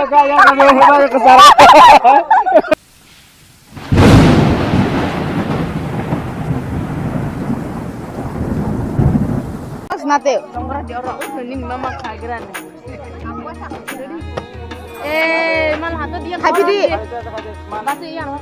Kaya kami hubay kesana. Nate, nomor di orang ini mama kageran. Malah atau dia kayak di masih yang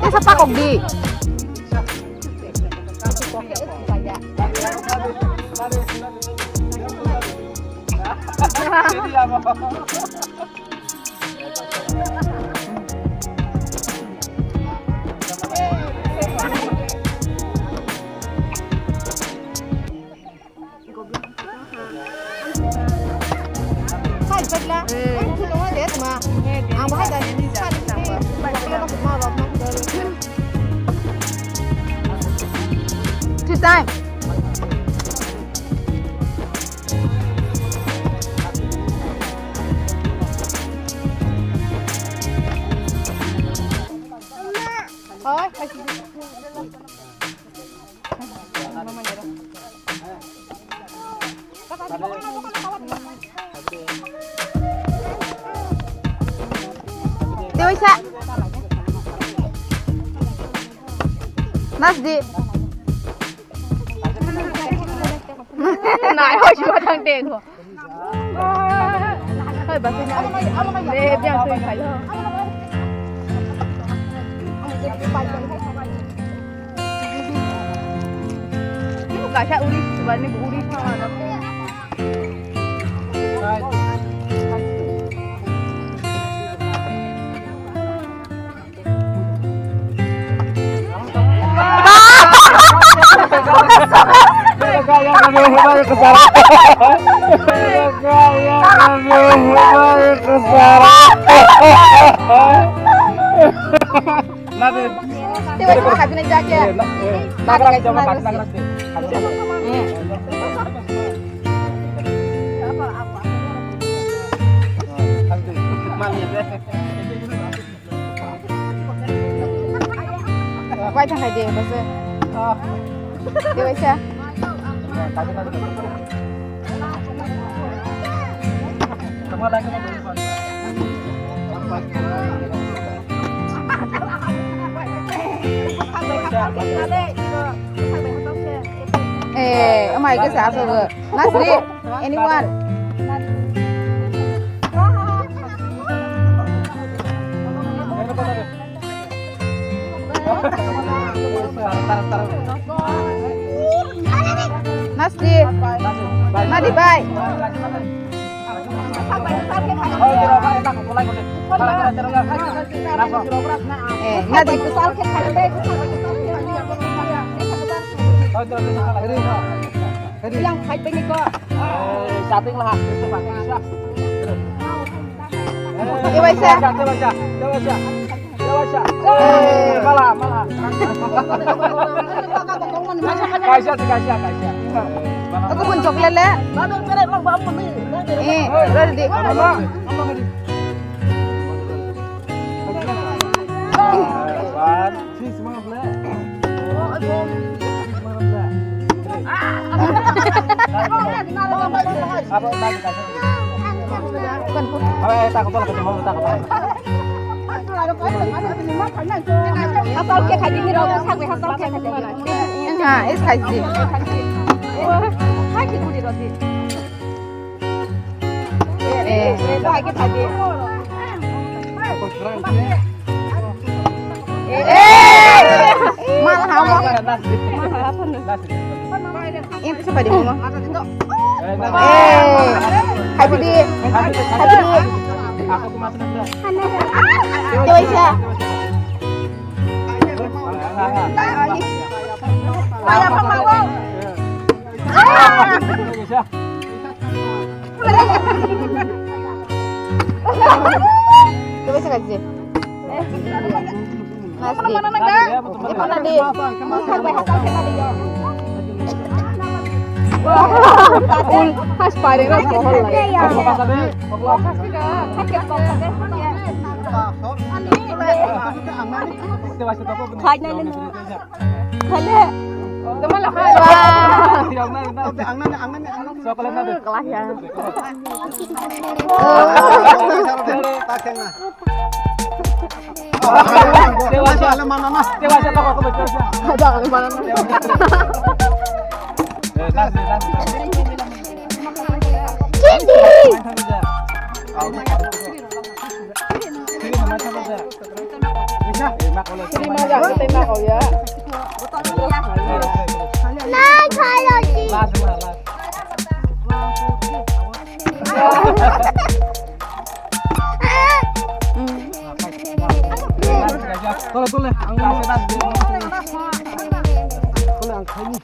dia sepakok di time. Dewasa. Nasdi. Này thôi chưa thằng tiền rồi. Thôi bà xin để em suy phải lo. Cả cha uri, sebenarnya bu uri sama ada. Kaya kami hubay kesana. Kaya kami hubay kesana. Nanti. Tiba-tiba kabinet aja. Nagrak coba tak nagrak deh. Quay thằng này đều mà xem. Đi vậy sao? Oh my god, sao rồi? Nasri, anyone? Nasri, Nadi bye. Nadi kesal ke yang fight ini kok. Chatting lah, itu pakai bisa. Dewasa. Malah. Kaisya. Aku pun coklat lah. Ready. Asal kayak kayak gini dong, asal kayak gini. Nah, es kayak gini. Kayak gini roti. Kayak gini. Malah awak. Ini siapa di rumah? Happy di. Aku kemasin Coba siya. Kaya pa mawang. Siya. Coba siya kasi. Mas di. Di pa na di. Sagway hatal siya na di yun. Has pare na sa hol na. Kanya na. Kanya. Teman lah. Coklat na. Kelas ya. Dewasa to ako betul siya. Ada kali mana na. Terima kau ya. Nah, kalau sih. Tolong, ang